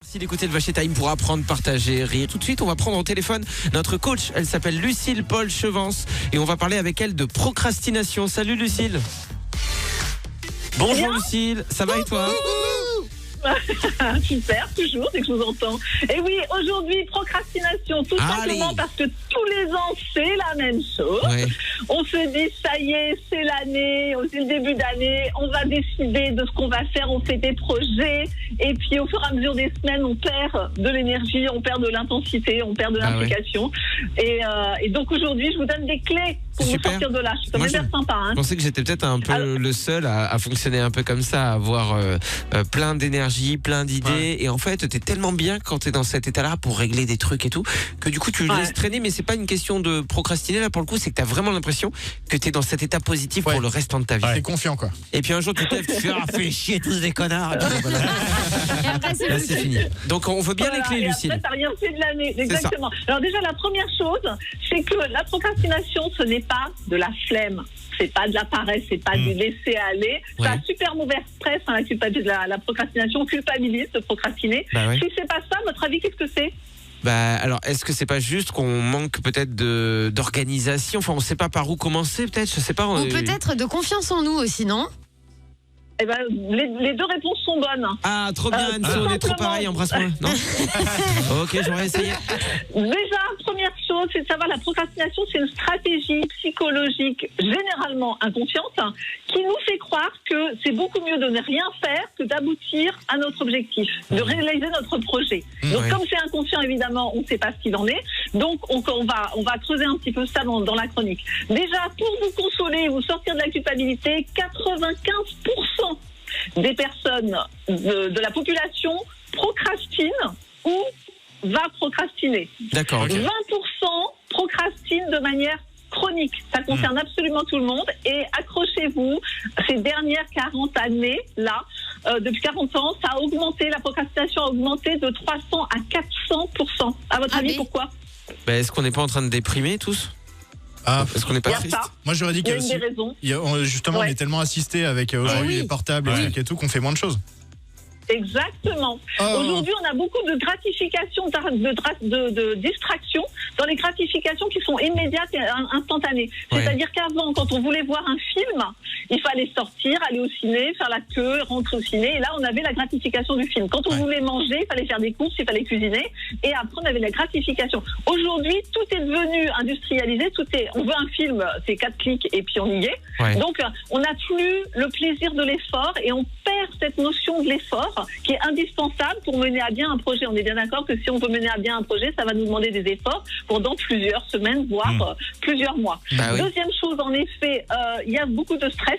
Merci d'écouter le Vacher Time pour apprendre, partager, rire. Tout de suite, on va prendre au téléphone notre coach. Elle s'appelle Lucille Paul Chevance et on va parler avec elle de procrastination. Salut Lucille. Bonjour Lucille, ça va et toi? Super, toujours, dès que je vous entends. Et oui, aujourd'hui, procrastination, tout simplement parce que tous les ans, c'est la même chose. Ouais. On se dit, ça y est, c'est l'année, c'est le début d'année, on va décider de ce qu'on va faire, on fait des projets, et puis au fur et à mesure des semaines, on perd de l'énergie, on perd de l'intensité, on perd de l'implication. Ouais. Et donc aujourd'hui, je vous donne des clés pour vous sortir de là. Je suis hyper sympa. Hein. Je pensais que j'étais peut-être un peu le seul à fonctionner un peu comme ça, à avoir plein d'énergie, plein d'idées. Ouais. Et en fait, t'es tellement bien quand t'es dans cet état-là pour régler des trucs et tout, que du coup, tu laisses traîner. Mais c'est pas une question de procrastiner. Là, pour le coup, c'est que t'as vraiment l'impression que t'es dans cet état positif pour le restant de ta vie. T'es confiant, quoi. Et puis un jour, tu te lèves, tu fais fais chier tous des connards. Et puis, voilà. Et après, c'est fini. Donc, on veut bien les clés, Lucille. Après, t'as rien fait de l'année. Exactement. Alors déjà, la première chose, c'est que la procrastination, ce n'est pas de la flemme. C'est pas de la paresse, c'est pas du laisser aller. Ouais. Ça a super mauvais presse, la procrastination. On culpabilise de procrastiner. Si c'est pas ça, à votre avis, qu'est-ce que c'est? Alors, est-ce que c'est pas juste qu'on manque peut-être d'organisation? Enfin, on sait pas par où commencer, peut-être, je sais pas. Ou peut-être de confiance en nous aussi, non? Eh ben, les deux réponses sont bonnes. Ah, trop bien, Anso, on est trop pareil, embrasse-moi. Non. Ok, j'aurais essayé. Déjà, première chose, c'est de savoir la procrastination, c'est une stratégie psychologique généralement inconsciente qui nous fait croire que c'est beaucoup mieux de ne rien faire que d'aboutir à notre objectif, de réaliser notre projet. Donc, comme c'est inconscient, évidemment, on ne sait pas ce qu'il en est. Donc, on va creuser un petit peu ça dans la chronique. Déjà, pour vous consoler, vous sortir de la culpabilité, 95% des personnes de la population procrastinent ou va procrastiner. D'accord. Okay. 20% procrastinent de manière chronique. Ça concerne absolument tout le monde. Et accrochez-vous, ces dernières 40 années, là, depuis 40 ans, ça a augmenté, la procrastination a augmenté de 300 à 400%. À votre avis, pourquoi? Est-ce qu'on n'est pas en train de déprimer tous? Est-ce qu'on n'est pas triste? Moi j'aurais dit qu'il y a aussi, justement on est tellement assisté avec aujourd'hui les portables et tout qu'on fait moins de choses. Exactement. Aujourd'hui, on a beaucoup de gratifications, de distractions dans les gratifications qui sont immédiates et instantanées. C'est-à-dire qu'avant, quand on voulait voir un film, il fallait sortir, aller au ciné, faire la queue, rentrer au ciné. Et là, on avait la gratification du film. Quand on voulait manger, il fallait faire des courses, il fallait cuisiner. Et après, on avait la gratification. Aujourd'hui, tout est devenu industrialisé. On veut un film, c'est 4 clics et puis on y est. Ouais. Donc, on n'a plus le plaisir de l'effort et on perd cette notion de l'effort qui est indispensable pour mener à bien un projet. On est bien d'accord que si on veut mener à bien un projet, ça va nous demander des efforts pendant plusieurs semaines, voire plusieurs mois. Deuxième chose, en effet, il y a beaucoup de stress.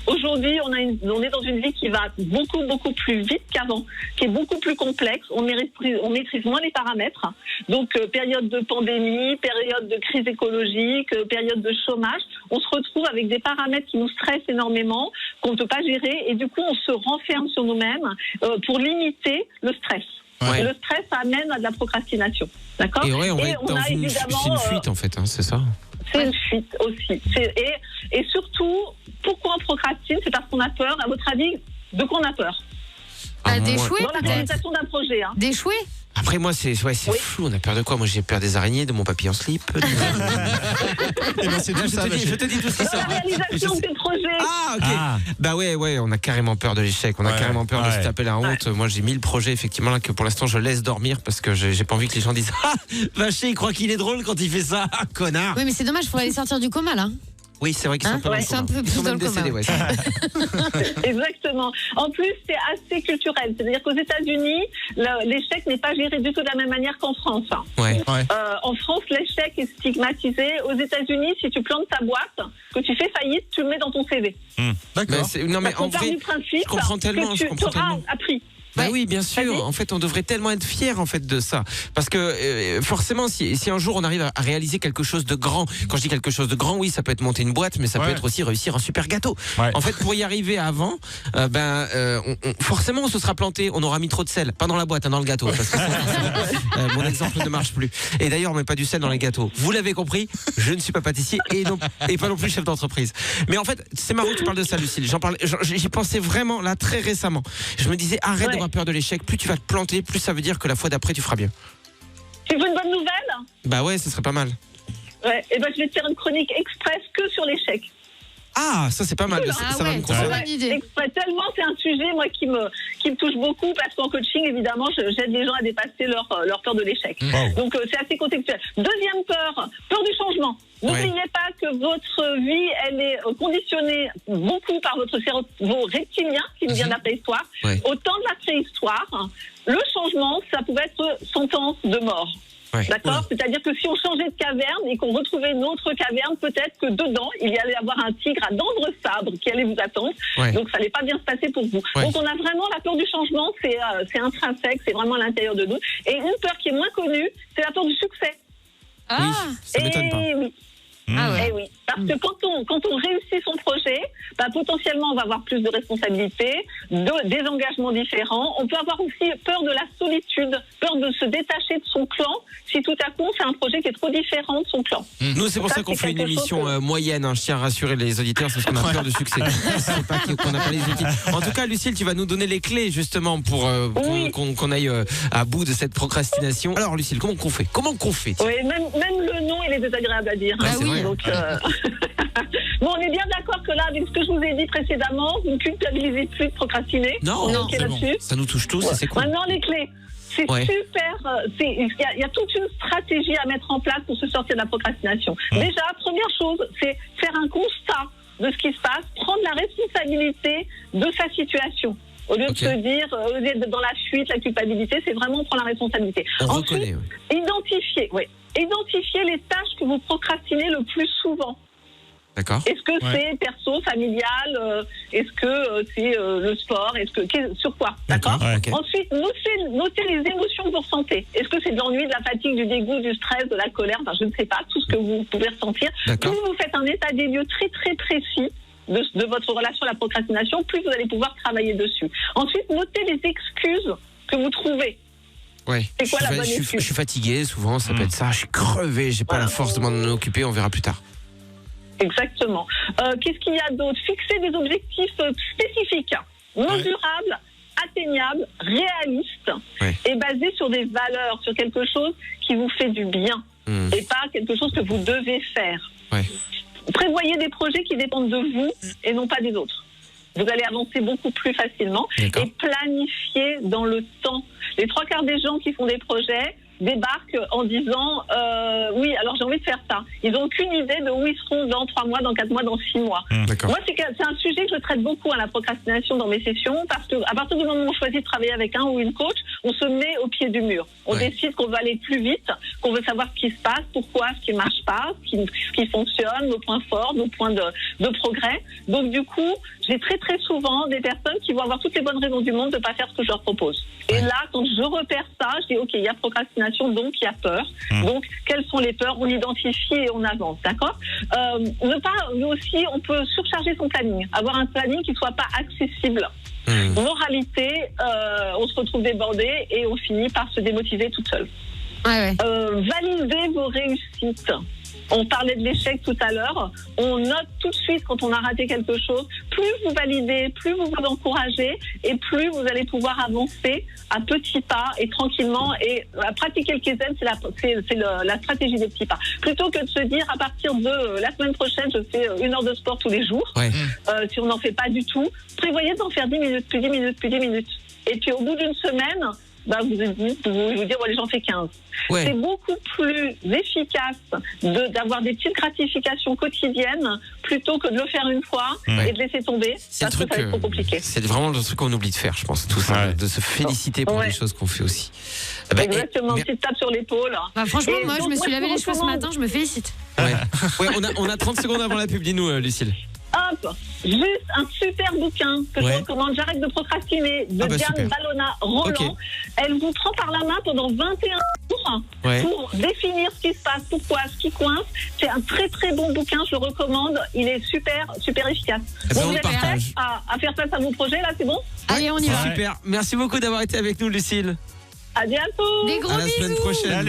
Aujourd'hui, on est dans une vie qui va beaucoup, beaucoup plus vite qu'avant, qui est beaucoup plus complexe. On maîtrise moins les paramètres. Donc, période de pandémie, période de crise écologique, période de chômage, on se retrouve avec des paramètres qui nous stressent énormément, qu'on ne peut pas gérer, et du coup, on se renferme sur nous-mêmes pour limiter le stress. Ouais. Et le stress amène à de la procrastination. D'accord? Et on va être dans c'est une fuite en fait, hein, c'est ça? C'est une fuite aussi. Et surtout, pourquoi on procrastine? C'est parce qu'on a peur. À votre avis, de quoi on a peur? D'échouer, dans la réalisation d'un projet. Hein. D'échouer? Après moi c'est flou, on a peur de quoi? Moi j'ai peur des araignées, de mon papy en slip. C'est tout ça, je te dis tout ce qui sort. La réalisation de tes projets. Ah ok. On a carrément peur de l'échec, on a carrément peur de se taper la honte. Moi j'ai 1000 projets effectivement là que pour l'instant je laisse dormir parce que j'ai pas envie que les gens disent Vacher il croit qu'il est drôle quand il fait ça, connard. Oui mais c'est dommage, il faudrait les sortir du coma là. Oui, c'est vrai qu'ils sont un peu plus dans le coma. Exactement. En plus, c'est assez culturel. C'est-à-dire qu'aux États-Unis, l'échec n'est pas géré du tout de la même manière qu'en France. En France, l'échec est stigmatisé. Aux États-Unis, si tu plantes ta boîte, que tu fais faillite, tu le mets dans ton CV. D'accord. Mais en vrai, je comprends tellement. Tu auras appris. Oui, bien sûr. En fait, on devrait tellement être fiers en fait de ça, parce que forcément, si un jour on arrive à réaliser quelque chose de grand, quand je dis quelque chose de grand, oui, ça peut être monter une boîte, mais ça peut être aussi réussir un super gâteau. En fait, pour y arriver avant, forcément, on se sera planté, on aura mis trop de sel, pas dans la boîte, dans le gâteau. Parce que mon exemple ne marche plus. Et d'ailleurs, on met pas du sel dans les gâteaux. Vous l'avez compris, je ne suis pas pâtissier et pas non plus chef d'entreprise. Mais en fait, c'est marrant que tu parles de ça, Lucille. J'y pensais vraiment là très récemment. Je me disais, arrête de avoir peur de l'échec, plus tu vas te planter, plus ça veut dire que la fois d'après tu feras bien. Tu veux une bonne nouvelle? Bah ouais, ce serait pas mal. Ouais, et ben je vais te faire une chronique express que sur l'échec. Ah, ça c'est pas mal, ça va me concerner. bonne idée. Express, tellement c'est un sujet moi qui me touche beaucoup parce qu'en coaching évidemment j'aide les gens à dépasser leur peur de l'échec. Donc c'est assez contextuel. Deuxième peur du changement. N'oubliez pas que votre vie elle est conditionnée beaucoup par votre cerveau reptilien qui nous vient de la préhistoire. Au temps de la préhistoire, le changement ça pouvait être sentence de mort. D'accord. C'est-à-dire que si on changeait de caverne et qu'on retrouvait une autre caverne, peut-être que dedans, il y allait avoir un tigre à dents de sabre qui allait vous attendre. Donc, ça n'allait pas bien se passer pour vous. Donc, on a vraiment la peur du changement, c'est intrinsèque, c'est vraiment à l'intérieur de nous. Et une peur qui est moins connue, c'est la peur du succès. Oui, ça m'étonne pas. Oui. Eh oui, parce que quand on réussit son projet, potentiellement on va avoir plus de responsabilités, des engagements différents. On peut avoir aussi peur de la solitude, peur de se détacher de son clan si tout à coup on fait un projet qui est trop différent de son clan. Nous c'est pour ça qu'on fait une émission moyenne, je tiens à rassurer les auditeurs, c'est parce qu'on a peur de succès. C'est pas qu'on n'a pas les outils. En tout cas Lucille, tu vas nous donner les clés justement pour qu'on aille à bout de cette procrastination. Alors Lucille, comment qu'on fait? Oui, même le nom il est désagréable à dire. Donc, bon, on est bien d'accord que là, avec ce que je vous ai dit précédemment, vous ne culpabilisez plus de procrastiner. Non, ça nous touche tous, c'est cool. Maintenant, les clés. C'est super. Il y a toute une stratégie à mettre en place pour se sortir de la procrastination. Déjà, première chose, c'est faire un constat de ce qui se passe, prendre la responsabilité de sa situation. Au lieu de se dire, au lieu d'être dans la fuite, la culpabilité, c'est vraiment prendre la responsabilité. Ensuite, identifier les tâches que vous procrastinez le plus souvent. D'accord. Est-ce que c'est perso, familial, est-ce que c'est le sport, sur quoi? D'accord. Ensuite, notez les émotions que vous ressentez. Est-ce que c'est de l'ennui, de la fatigue, du dégoût, du stress, de la colère, je ne sais pas, tout ce que vous pouvez ressentir. Plus vous faites un état des lieux très très précis de votre relation à la procrastination, plus vous allez pouvoir travailler dessus. Ensuite, notez les excuses que vous trouvez. C'est quoi la bonne excuse? Je suis fatigué, souvent ça peut être ça, je suis crevé, j'ai pas la force de m'en occuper, on verra plus tard. Exactement. Qu'est-ce qu'il y a d'autre? Fixer des objectifs spécifiques, mesurables, atteignables, réalistes et basés sur des valeurs, sur quelque chose qui vous fait du bien et pas quelque chose que vous devez faire. Prévoyez des projets qui dépendent de vous et non pas des autres. Vous allez avancer beaucoup plus facilement et planifier dans le temps. Les 3/4 des gens qui font des projets débarquent en disant oui, alors j'ai envie de faire ça. Ils n'ont aucune idée de où ils seront dans 3 mois, dans 4 mois, dans 6 mois. Moi, c'est un sujet que je traite beaucoup à la procrastination dans mes sessions parce qu'à partir du moment où on choisit de travailler avec un ou une coach, on se met au pied du mur. On décide qu'on veut aller plus vite, qu'on veut savoir ce qui se passe, pourquoi, ce qui ne marche pas, ce qui fonctionne, nos points forts, nos points de progrès. Donc du coup, j'ai très très souvent des personnes qui vont avoir toutes les bonnes raisons du monde de ne pas faire ce que je leur propose. Et là, quand je repère ça, je dis ok, il y a procrastination, donc il y a peur. Donc quelles sont les peurs? On identifie et on avance, d'accord? On peut surcharger son planning, avoir un planning qui ne soit pas accessible. Moralité, on se retrouve débordé et on finit par se démotiver toute seule. Validez vos réussites. On parlait de l'échec tout à l'heure. On note tout de suite quand on a raté quelque chose. Plus vous validez, plus vous vous encouragez et plus vous allez pouvoir avancer à petits pas et tranquillement. Et pratiquer le Kaizen, c'est la stratégie des petits pas. Plutôt que de se dire à partir de la semaine prochaine, je fais 1 heure de sport tous les jours. Si on n'en fait pas du tout, prévoyez d'en faire 10 minutes, puis 10 minutes, puis 10 minutes. Et puis au bout d'une semaine, vous vous dire, j'en fais 15. C'est beaucoup plus efficace d'avoir des petites gratifications quotidiennes plutôt que de le faire une fois et de laisser tomber parce que ça va être trop compliqué. C'est vraiment le truc qu'on oublie de faire, je pense, tout ça, de se féliciter pour les choses qu'on fait aussi. Exactement, petite tape sur l'épaule. Franchement, moi, je me suis lavé les cheveux ce matin, je me félicite. On a 30 secondes avant la pub, dis-nous, Lucille. Hop, juste un super bouquin que je recommande, J'arrête de procrastiner, de Diane Ballona-Roland. Elle vous prend par la main pendant 21 jours pour définir ce qui se passe, pourquoi, ce qui coince. C'est un très très bon bouquin, je le recommande. Il est super, super efficace. Vous êtes prêts à faire face à vos projets, là, c'est bon? Allez, on y va. Super, merci beaucoup d'avoir été avec nous, Lucille. À bientôt. Des gros bisous. À la semaine prochaine.